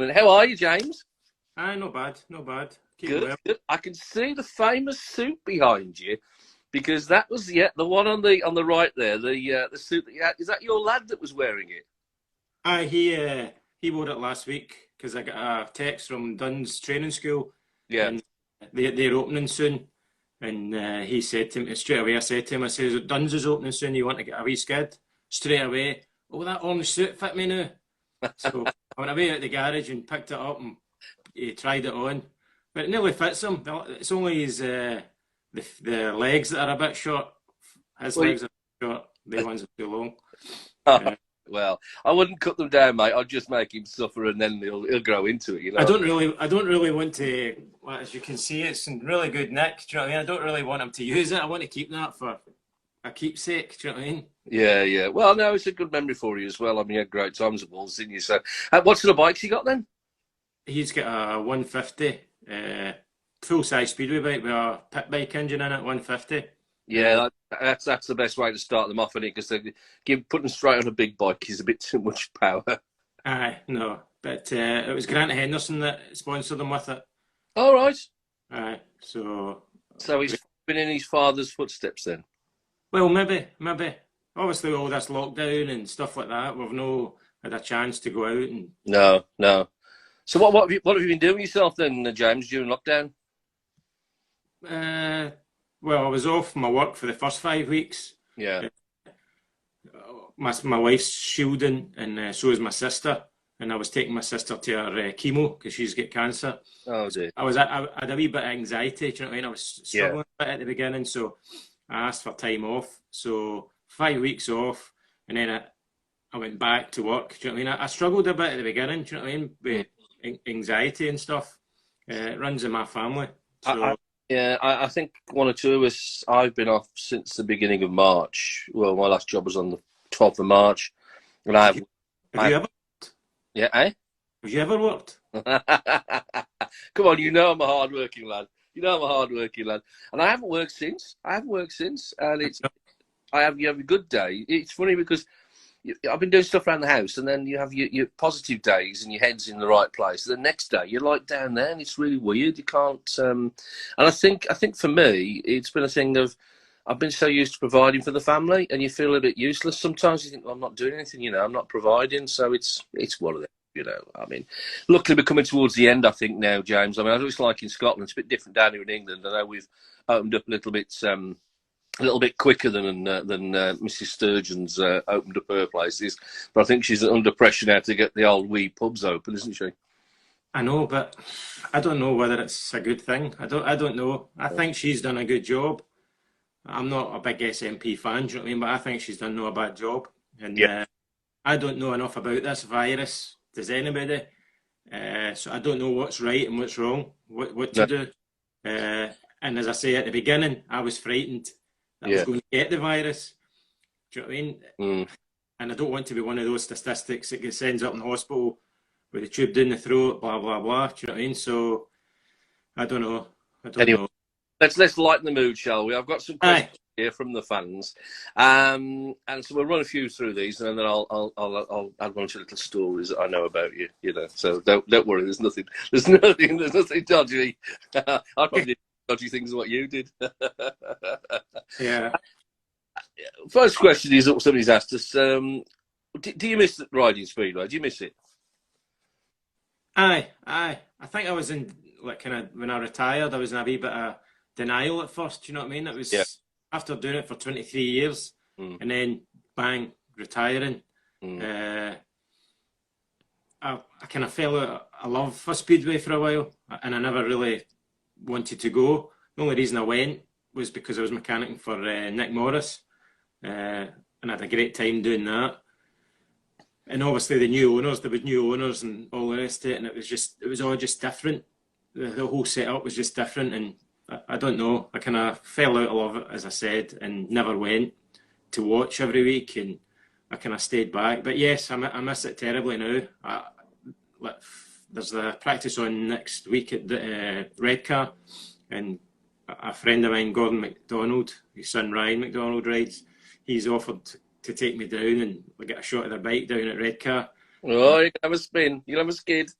How are you, James? Aye, not bad, not bad. Keeping Good, well. good. I can see the famous suit behind you because that was the one on the right there. The suit that you had. Is that your lad that was wearing it? Aye, he wore it last week because I got a text from Dunn's training school Yeah. and they're opening soon. And he said to me straight away, I said to him, I says, Dunn's is opening soon, you want to get a wee skid? Straight away, oh, that orange suit fit me now. So I went away out the garage and picked it up and he tried it on. But it nearly fits him. It's only the legs that are a bit short. His Well, legs are short, the ones are too long. Uh, well, I wouldn't cut them down, mate. I'd just make him suffer, and then he'll grow into it. You I know. don't really, I don't really want to. Well, as you can see, it's in really good nick. Do you know what I mean? I don't really want him to use it. I want to keep that for a keepsake. Do you know what I mean? Yeah, yeah. Well, no, it's a good memory for you as well. I mean, you had great times at Wolves, didn't you? So, what sort of bikes you got then? He's got a 150 full size speedway bike with a pit bike engine in it. 150. Yeah, that's the best way to start them off, isn't it? Because putting them straight on a big bike is a bit too much power. Aye, no, but it was Grant Henderson that sponsored them with it. All right. Aye, so So he's been in his father's footsteps then. well, maybe. Obviously, all this lockdown and stuff like that, we've no had a chance to go out and. No, no. So what have you been doing yourself then, James, during lockdown? Uh, well, I was off my work for the first 5 weeks. Yeah. My wife's shielding, and so is my sister. And I was taking my sister to her chemo because she's got cancer. Oh dear. I had a wee bit of anxiety. Do you know what I mean? I was Yeah. struggling a bit at the beginning, so I asked for time off. So 5 weeks off, and then I went back to work. Do you know what I mean? I struggled a bit at the beginning. Do you know what I mean? With anxiety and stuff. It runs in my family. So I think one or two of us. I've been off since the beginning of March. Well, my last job was on the 12th of March, and have you, have you ever yeah, eh? have you ever worked? Come on, you know I'm a hard-working lad. You know I'm a hard-working lad, and I haven't worked since. And you have a good day. It's funny because I've been doing stuff around the house, and then you have your positive days, and your head's in the right place. The next day, you're like down there, and it's really weird. You can't. And I think for me, it's been a thing of I've been so used to providing for the family, and you feel a bit useless. Sometimes you think, well, I'm not doing anything. I'm not providing. So it's one of them. I mean, luckily we're coming towards the end, I think, now, James. I mean, I know it's like in Scotland. It's a bit different down here in England. I know we've opened up a little bit quicker than Mrs. Sturgeon's opened up her places, but I think she's under pressure now to get the old wee pubs open, isn't she? I know, but I don't know whether it's a good thing. I don't know. I think she's done a good job. I'm not a big SNP fan, do you know what I mean? But I think she's done no a bad job. And Yeah. I don't know enough about this virus. Does anybody? So I don't know what's right and what's wrong, what to No. do. And as I say at the beginning, I was frightened that I was Yeah. going to get the virus. Do you know what I mean? Mm. And I don't want to be one of those statistics that gets ends up in the hospital with a tube down the throat, blah blah blah. Do you know what I mean? So I don't know. Anyway, let's lighten the mood, shall we? I've got some questions here from the fans, and so we'll run a few through these, and then I'll add one or two little stories that I know about you. So don't worry. There's nothing dodgy. I probably did dodgy things than what you did. Yeah. First question is what somebody's asked us. Do you miss riding speedway? Do you miss it? Aye. I think I was in like kind of when I retired, I was in a wee bit of denial at first. You know what I mean? It was Yeah. after doing it for 23 years, and then bang, retiring. Mm. I kind of fell out of love for speedway for a while, and I never really wanted to go. The only reason I went was because I was mechanicking for Nick Morris, and I had a great time doing that. And obviously there was new owners and all the rest of it, and it was all just different. The whole setup was just different, and I don't know. I kind of fell out of love, as I said, and never went to watch every week, and I kind of stayed back. But yes, I miss it terribly now. There's the practice on next week at the Redcar, and a friend of mine, Gordon McDonald, his son Ryan McDonald rides. He's offered to take me down and we get a shot of their bike down at Redcar. Oh, you can have a spin. You'll have a skid.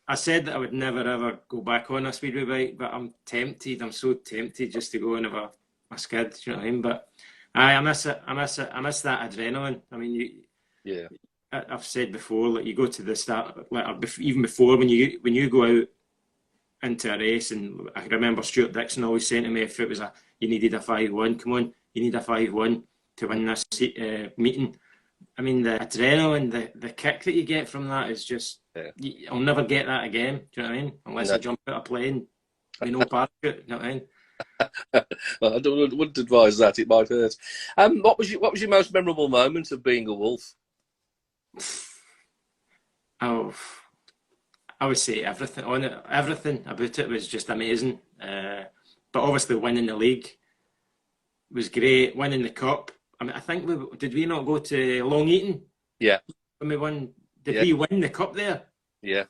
I said that I would never ever go back on a speedway bike, but I'm tempted. I'm so tempted just to go and have a skid. Do you know what I mean? But I miss it. I miss it. I miss that adrenaline. I mean, Yeah. I've said before, like you go to the start, like even before when you go out into a race, and I remember Stuart Dixon always saying to me, if it was you needed a 5-1, come on, you need a 5-1 to win this meeting. I mean, the adrenaline, the kick that you get from that is just, I'll never get that again. Do you know what I mean? Unless I jump out a plane with no parachute. You know what I mean? Well, I wouldn't advise that. It might hurt. What was your most memorable moment of being a wolf? Oh, I would say everything on it. Everything about it was just amazing. But obviously, winning the league was great. Winning the cup. I mean, I think did we not go to Long Eaton? Yeah. When we won, did we win the cup there? Yeah.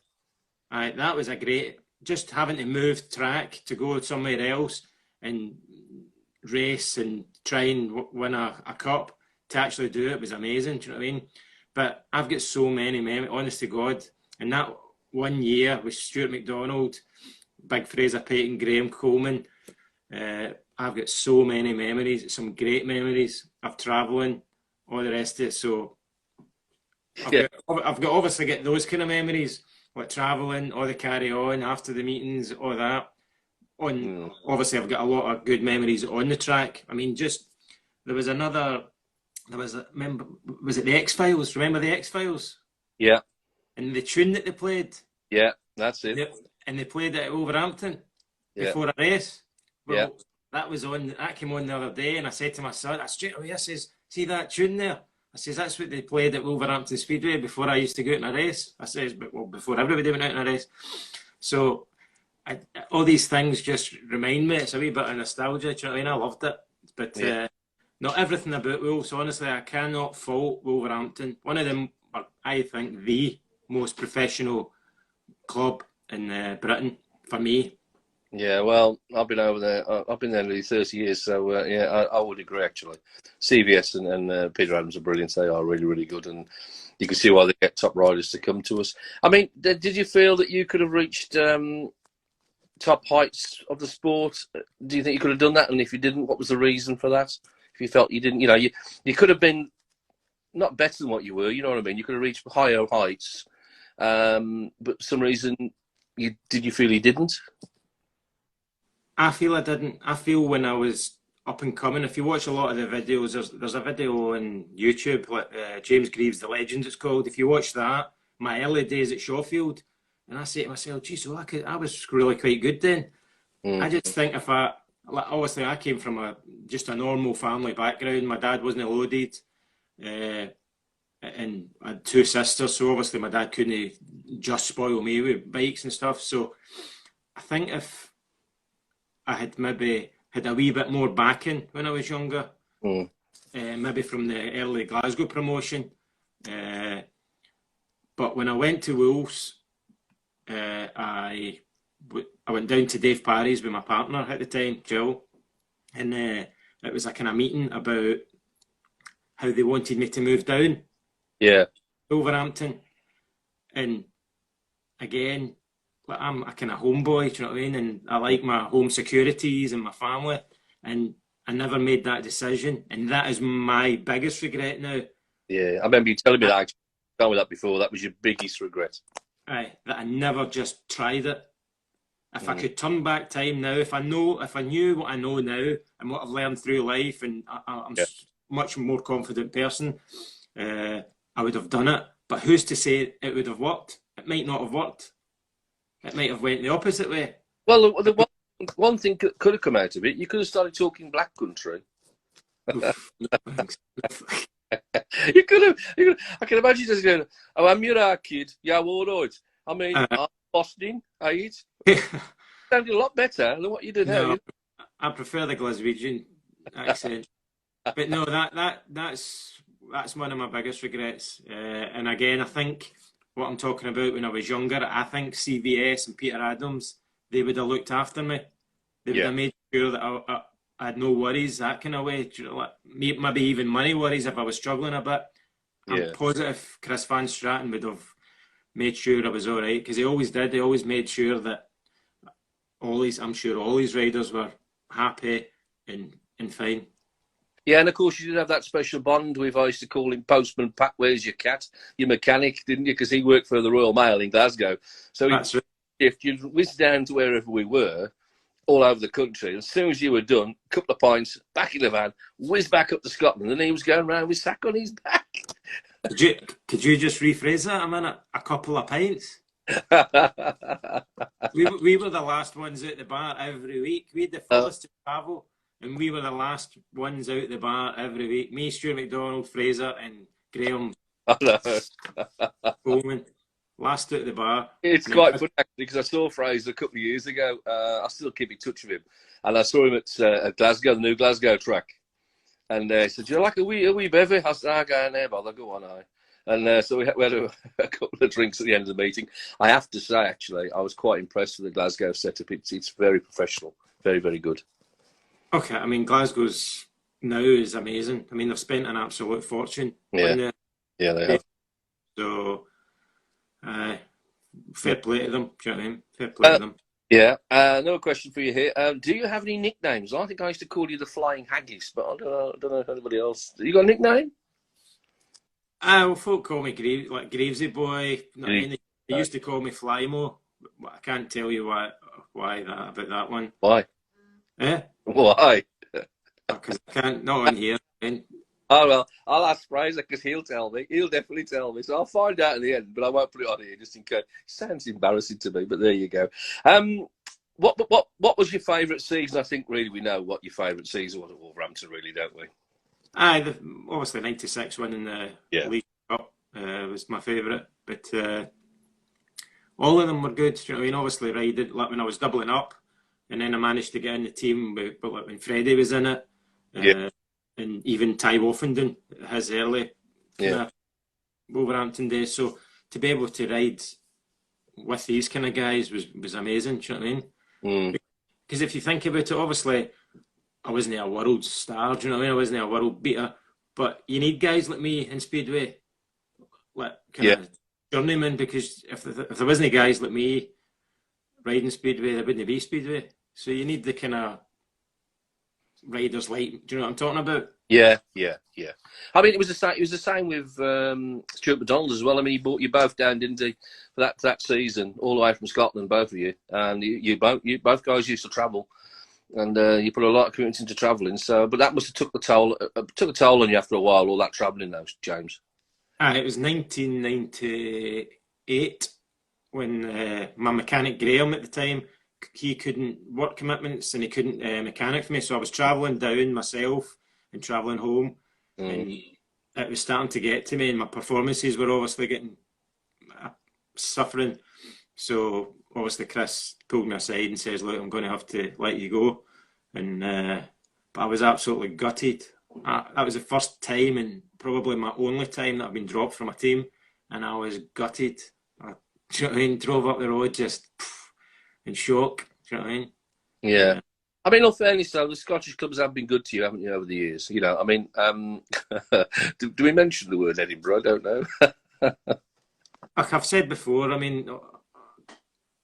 That was a great. Just having to move track to go somewhere else and race and try and win a cup, to actually do it was amazing. Do you know what I mean? But I've got so many memories, honest to God. And that 1 year with Stuart McDonald, Big Fraser Payton, Graham Coleman, I've got so many memories, some great memories of travelling, all the rest of it. So I've got obviously get those kind of memories, like travelling, all the carry on after the meetings, all that. Obviously, I've got a lot of good memories on the track. I mean, was it the X-Files? Remember the X-Files? Yeah. And the tune that they played? Yeah, that's it. And they played it at Wolverhampton before a race. Well, that came on the other day, and I said to my son, I straight away, I says, see that tune there? I says, that's what they played at Wolverhampton Speedway before I used to go out in a race. I says, before everybody went out in a race. So all these things just remind me. It's a wee bit of nostalgia. Do you know what I mean? I loved it. But not everything about Wolves. Honestly, I cannot fault Wolverhampton. One of them, I think, the most professional club in Britain for me. Yeah, well, I've been over there. I've been there nearly 30 years, so I would agree. Actually, CVS and Peter Adams are brilliant. They are really, really good, and you can see why they get top riders to come to us. I mean, did you feel that you could have reached top heights of the sport? Do you think you could have done that? And if you didn't, what was the reason for that? If you felt you didn't, you could have been not better than what you were. You know what I mean? You could have reached higher heights, but for some reason, did you feel you didn't? I feel I didn't. I feel when I was up and coming, if you watch a lot of the videos, there's a video on YouTube, like James Grieves, The Legend it's called. If you watch that, my early days at Shawfield, and I say to myself, geez, well, I was really quite good then. I just think obviously I came from just a normal family background. My dad wasn't loaded, and I had two sisters, so obviously my dad couldn't just spoil me with bikes and stuff. So I think if I had maybe had a wee bit more backing when I was younger, maybe from the early Glasgow promotion. But when I went to Wolves, I went down to Dave Parry's with my partner at the time, Jill, and it was a kind of meeting about how they wanted me to move down. Yeah. Wolverhampton. And again, I'm a kind of homeboy, do you know what I mean? And I like my home securities and my family. And I never made that decision. And that is my biggest regret now. Yeah, I remember you telling me that. Actually. You told me that before. That was your biggest regret. Aye, that I never just tried it. If I could turn back time now, if I knew what I know now and what I've learned through life, and I'm much more confident person, I would have done it. But who's to say it would have worked? It might not have worked. It might have went the opposite way. Well, the one thing could have come out of it. You could have started talking Black Country. You could have. I can imagine you just going, "Oh, I'm your kid. Yeah, all right. I mean, I'm Boston. I sounded a lot better than what you did now. I prefer the Glaswegian accent, but no, that's one of my biggest regrets. And again, I think what I'm talking about when I was younger, I think CVS and Peter Adams, they would have looked after me. They would have made sure that I had no worries, that kind of way. Like, maybe even money worries if I was struggling a bit. I'm positive Chris Van Straten would have made sure I was all right, because he always did. He always made sure that I'm sure all his riders were happy and fine. Yeah, and of course you did have that special bond with, I used to call him Postman Pat, where's your cat? Your mechanic, didn't you? Because he worked for the Royal Mail in Glasgow. So That's right. if you'd whiz down to wherever we were, all over the country, as soon as you were done, a couple of pints, back in the van, whiz back up to Scotland, and he was going round with sack on his back. Could you just rephrase that a minute? A couple of pints? We were the last ones out the bar every week. We had the furthest to travel, and we were the last ones out the bar every week. Me, Stuart McDonald, Fraser, and Graham Coleman. Last out the bar. It's quite funny, actually, because I saw Fraser a couple of years ago. I still keep in touch with him. And I saw him at Glasgow, the new Glasgow track. And he said, do you like a wee bevy? I said, go in there, bother, go on, aye. And so we had a couple of drinks at the end of the meeting. I have to say, actually, I was quite impressed with the Glasgow setup. It's very professional, very, very good. Okay, I mean, Glasgow's now is amazing. I mean, they've spent an absolute fortune. Yeah, yeah, they have. So, fair play to them. Do you know what I mean? Fair play to them. Yeah. Another question for you here. Do you have any nicknames? I think I used to call you the Flying Haggis, but I don't know if anybody else. You got a nickname? Well, folk call me Grieves, like Gravesy boy. I mean, they used to call me Flymo. I can't tell you why about that one. Why? Eh? Why? Because I can't. Not on here. Oh, well, I'll ask Fraser because he'll tell me. He'll definitely tell me. So I'll find out at the end, but I won't put it on here just in case. It sounds embarrassing to me, but there you go. What was your favourite season? I think really we know what your favourite season was at Wolverhampton, really, don't we? Obviously 96 winning the League Cup was my favourite, but all of them were good. You know what I mean? Obviously, riding like when I was doubling up, and then I managed to get in the team, but like when Freddie was in it. And even Ty Woffenden, his early Wolverhampton days. So to be able to ride with these kind of guys was amazing. Do you know what I mean? Because if you think about it, obviously I wasn't a world star. Do you know what I mean? I wasn't a world beater. But you need guys like me in Speedway, like kind of journeyman. Because if there wasn't guys like me riding Speedway, there wouldn't be Speedway. So you need the kind of riders like, do you know what I'm talking about? Yeah. I mean, it was the same with Stuart McDonald as well. I mean, he brought you both down, didn't he, for that season, all the way from Scotland, both of you, and you both guys used to travel, and you put a lot of commitment into travelling. So, but that must have took a toll on you after a while, all that travelling, though, James. It was 1998 when my mechanic Graham at the time, he couldn't work commitments and he couldn't mechanic for me, so I was travelling down myself and travelling home, and it was starting to get to me, and my performances were obviously getting suffering. So obviously Chris pulled me aside and says, "Look, I'm going to have to let you go," and but I was absolutely gutted. That was the first time and probably my only time that I've been dropped from a team, and I was gutted. Do you know what I mean? Drove up the road just in shock. Do you know what I mean? Yeah. I mean, in all fairness, though, the Scottish clubs have been good to you, haven't you, over the years? You know, I mean, do we mention the word Edinburgh? I don't know. Like I've said before, I mean,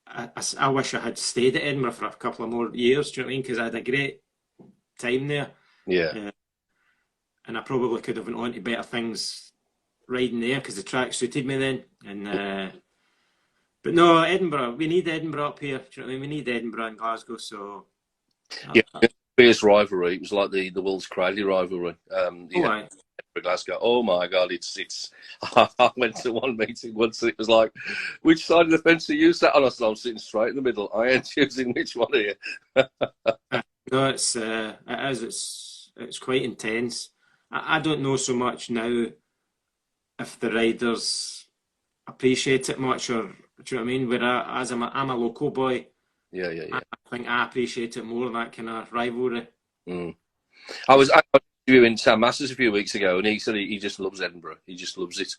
I wish I had stayed at Edinburgh for a couple of more years. Do you know what I mean? Because I had a great time there. Yeah. And I probably could have went on to better things riding there because the track suited me then. And but no, Edinburgh. We need Edinburgh up here. Do you know what I mean? We need Edinburgh and Glasgow. So fierce rivalry. It was like the Wolves Cradley rivalry. Glasgow. Oh my God! It's. I went to one meeting once. And it was like, which side of the fence are you sat on? I said, I'm sitting straight in the middle. I ain't choosing which one here. No, it is. It's quite intense. I don't know so much now if the riders appreciate it much, or do you know what I mean? Whereas I'm a local boy. Yeah. I think I appreciate it more, that kind of rivalry. I was interviewing Sam Masters a few weeks ago, and he said he just loves Edinburgh. He just loves it.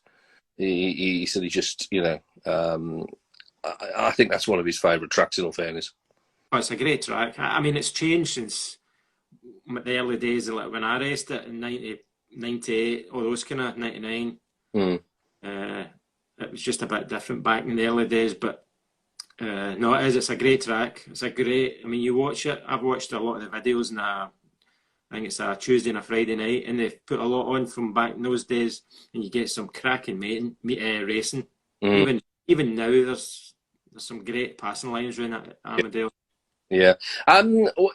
He said he just, you know, I think that's one of his favourite tracks, in all fairness. Oh, it's a great track. I mean, it's changed since the early days, like when I raced it in 98, all those kind of 99. it was just a bit different back in the early days. But no, it is. It's a great track. It's a great. I mean, you watch it. I've watched a lot of the videos, and I think it's a Tuesday and a Friday night, and they've put a lot on from back in those days, and you get some cracking racing. Even now, there's some great passing lines around that Armadale. Yeah.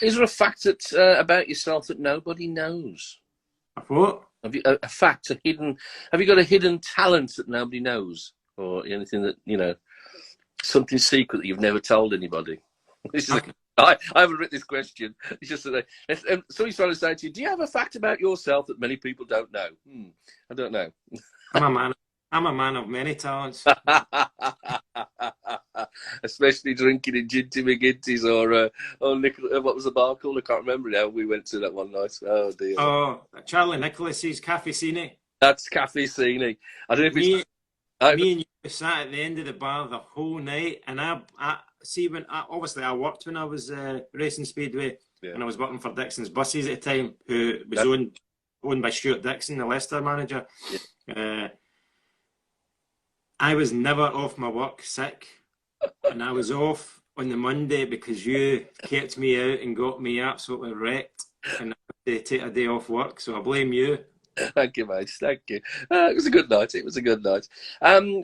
Is there a fact that about yourself that nobody knows? A what? Have you a fact, a hidden? Have you got a hidden talent that nobody knows, or anything that something secret that you've never told anybody? This is I haven't written this question. It's just that somebody's trying to say to you, "Do you have a fact about yourself that many people don't know?" I don't know. I'm a man of many talents. Especially drinking in Ginty McGinty's or what was the bar called? I can't remember now. We went to that one night. Oh dear. Oh, Charlie Nicholas's Cafecine. That's Cafecine. I don't know if me and you sat at the end of the bar the whole night, and I see obviously I worked when I was racing Speedway, and I was working for Dixon's Buses at the time, who was owned by Stuart Dixon, the Leicester manager. Yeah. I was never off my work sick, and I was off on the Monday because you kept me out and got me absolutely wrecked, and I had to take a day off work, so I blame you. Thank you, mate. Thank you. It was a good night. It was a good night.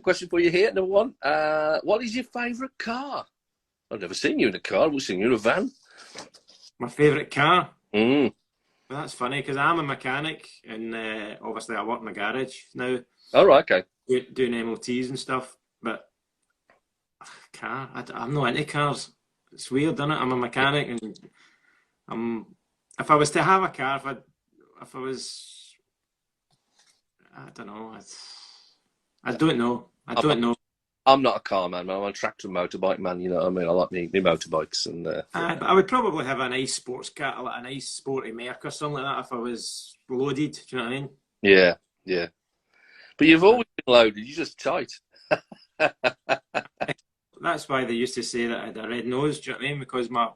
Question for you here, number one. What is your favourite car? I've never seen you in a car. I've seen you in a van. My favourite car? Well, that's funny, because I'm a mechanic, and obviously I work in a garage now. Oh, right, okay. Doing MOTs and stuff, but car, I'm not into cars. It's weird, isn't it? I'm a mechanic, and if I was to have a car, if I was, I don't know. I don't know. I'm not a car man. I'm a tractor and motorbike man. You know what I mean? I like me motorbikes, and I would probably have a nice sports car, like a nice sporty Merc or something like that, if I was loaded. Do you know what I mean? Yeah, yeah. But you've always been loaded. You're just tight. That's why they used to say that I had a red nose. Do you know what I mean? Because my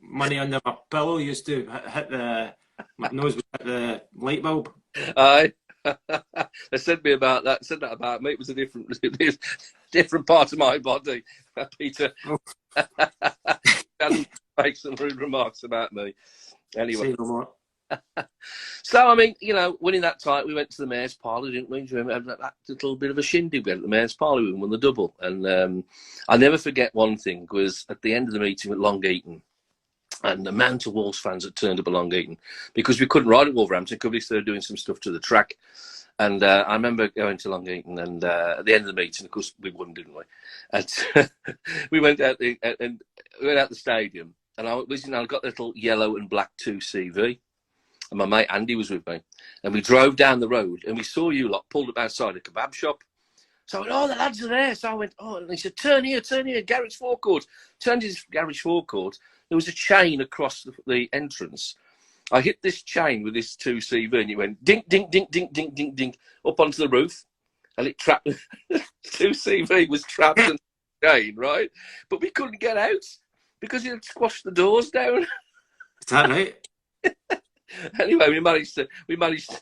money under my pillow used to hit my nose would hit the light bulb. Aye. They said that about me. It was a different part of my body. Peter doesn't make some rude remarks about me. Anyway. Say no more. So, I mean, winning that title, we went to the Mayor's Parlour, didn't we? Do you remember that little bit of a shindig we had at the Mayor's Parlour? We won the double. And I'll never forget one thing, was at the end of the meeting at Long Eaton, and the amount of Wolves fans had turned up at Long Eaton, because we couldn't ride at Wolverhampton because we started doing some stuff to the track. And I remember going to Long Eaton, and at the end of the meeting, of course, we won, didn't we? And we went out the stadium, and I got a little yellow and black 2CV. And my mate Andy was with me, and we drove down the road, and we saw you lot pulled up outside a kebab shop. So I went, "Oh, the lads are there." So I went, "Oh," and he said, turn here, garage forecourt." Turned his garage forecourt. There was a chain across the entrance. I hit this chain with this 2CV, and it went dink, dink, dink, dink, dink, dink, dink, up onto the roof, and it trapped. 2CV was trapped in the chain, right? But we couldn't get out because it had squashed the doors down. Is that right? Anyway, we managed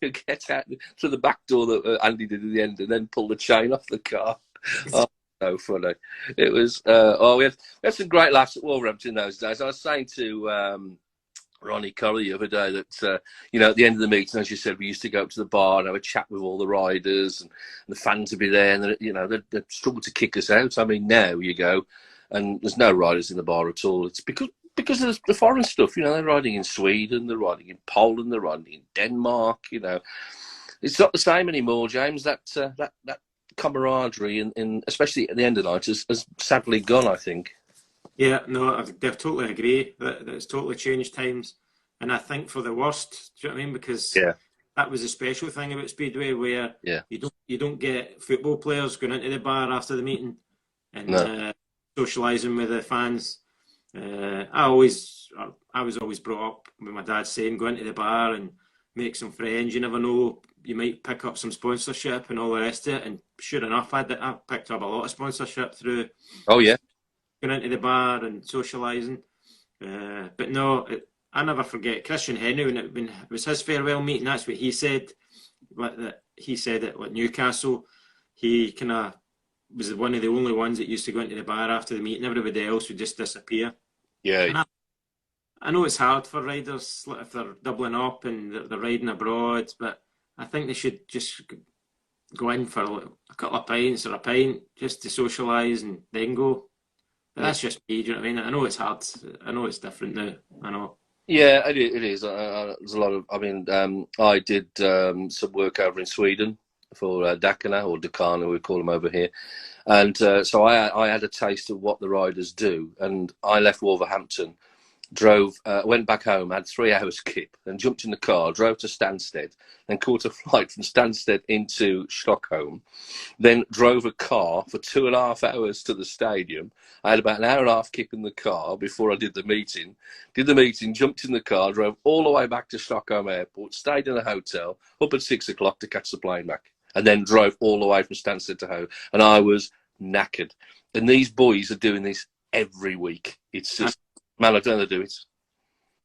to get out through the back door that Andy did at the end, and then pull the chain off the car. Oh, so funny! It was. We had some great laughs at Wolverhampton in those days. I was saying to Ronnie Curry the other day that at the end of the meeting, as you said, we used to go up to the bar and have a chat with all the riders, and the fans would be there, and they'd struggle to kick us out. I mean, now you go, and there's no riders in the bar at all. It's because of the foreign stuff, they're riding in Sweden, they're riding in Poland, they're riding in Denmark. It's not the same anymore, James. That camaraderie, and especially at the end of the night, has sadly gone, I think. Yeah, no, I totally agree that it's totally changed times, and I think for the worst. Do you know what I mean? Because that was a special thing about Speedway, where you don't get football players going into the bar after the meeting and socialising with the fans. I was always brought up with my dad saying, go into the bar and make some friends. You never know, you might pick up some sponsorship and all the rest of it. And sure enough, I picked up a lot of sponsorship through going into the bar and socialising. But no, I never forget Christian Henry when it was his farewell meeting. That's what he said. He said at Newcastle, he kind of was one of the only ones that used to go into the bar after the meeting. Everybody else would just disappear. Yeah. And I know it's hard for riders if they're doubling up and they're riding abroad, but I think they should just go in for a couple of pints or a pint just to socialise and then go. But that's just me, do you know what I mean? I know it's hard. I know it's different now. I know. Yeah, it is. There's a lot of. I mean, I did some work over in Sweden for Dakana or Dakana, we call them over here, and so I had a taste of what the riders do, and I left Wolverhampton, went back home, had 3 hours skip, then jumped in the car, drove to Stansted, then caught a flight from Stansted into Stockholm, then drove a car for 2.5 hours to the stadium. I had about an hour and a half kip in the car before I did the meeting. Did the meeting, jumped in the car, drove all the way back to Stockholm Airport, stayed in a hotel, up at 6 o'clock to catch the plane back, and then drove all the way from Stansted to home. And I was knackered. And these boys are doing this every week. It's just, man, I don't know how to do it.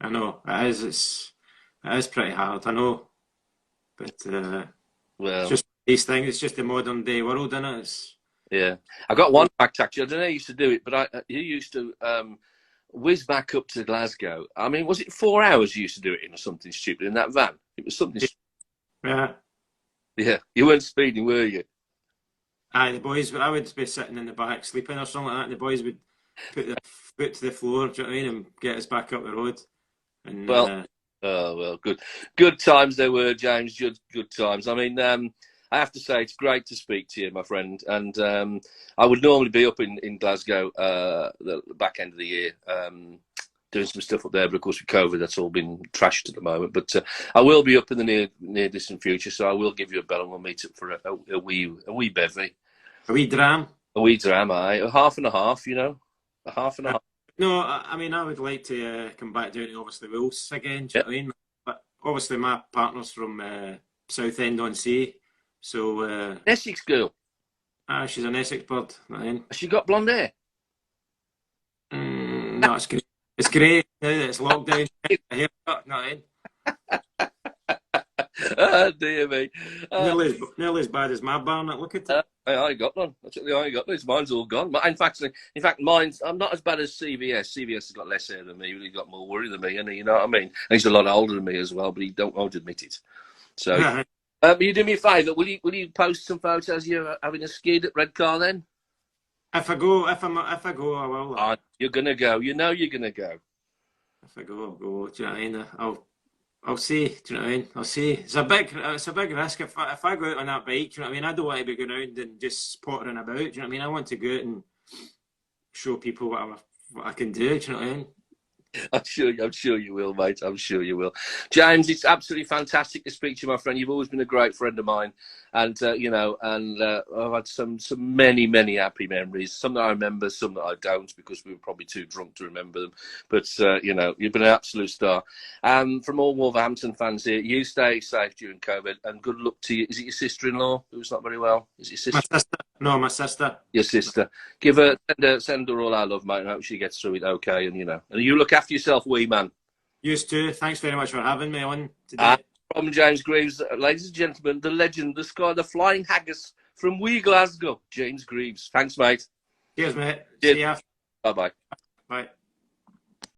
I know it is. It is pretty hard. I know, but Well, it's just these things. It's just the modern day world, isn't it? yeah. I got one fact, actually. I don't know how you used to do it, but you used to whiz back up to Glasgow. I mean, was it 4 hours you used to do it in or something stupid in that van? It was something stupid. Yeah. Yeah. You weren't speeding, were you? Aye, the boys. I would be sitting in the back sleeping or something like that, and the boys would put their foot to the floor. Do you know what I mean? And get us back up the road. And Well, oh, well, good times there were, James. Good times. I mean, I have to say it's great to speak to you, my friend. And I would normally be up in Glasgow the back end of the year, doing some stuff up there. But of course, with COVID, that's all been trashed at the moment. But I will be up in the near distant future, so I will give you a bell and we'll meet up for a wee bevy, a wee dram. a wee dram, aye, a half and a half. You know, a half and a half. No, I mean, I would like to come back down to obviously Wales again. Do you know what I mean? But obviously, my partner's from Southend-on-Sea, so Essex girl. She's an Essex bird. You know what I mean? Has she got blonde hair? No, it's great. It's great now that it's locked down. Haircut, you know what I mean? Oh, dear me. Nearly as bad as my barnet. Look at it. I ain't got none. I ain't got this. Mine's all gone. In fact, mine's. I'm not as bad as CVS. CVS has got less hair than me, but he's got more worry than me, and you know what I mean. And he's a lot older than me as well, but he won't admit it. So, you do me a favour. Will you post some photos? You're having a skid at Redcar then? If I go, I will. Oh, you're gonna go. You know you're gonna go. If I go, I'll go. Do you know what I mean? I'll see. Do you know what I mean? I'll see. It's a big risk if I go out on that bike. Do you know what I mean? I don't want to be going around and just pottering about. Do you know what I mean? I want to go out and show people what I can do. Do you know what I mean? I'm sure you will, mate. I'm sure you will. James, it's absolutely fantastic to speak to you, my friend. You've always been a great friend of mine, and I've had some many happy memories. Some that I remember, some that I don't, because we were probably too drunk to remember them. But you've been an absolute star. From all Wolverhampton fans here, you stay safe during COVID, and good luck to you. Is it your sister-in-law who's not very well? Is it your sister? My sister. No, my sister. Your sister. Send her all our love, mate, and hope she gets through it okay. And you look after yourself, wee man. You too. Thanks very much for having me on today. From James Grieves, ladies and gentlemen, the legend, the sky, the flying haggis from wee Glasgow, James Grieves. Thanks, mate. Cheers, mate. Cheers. See ya. Bye-bye. Bye.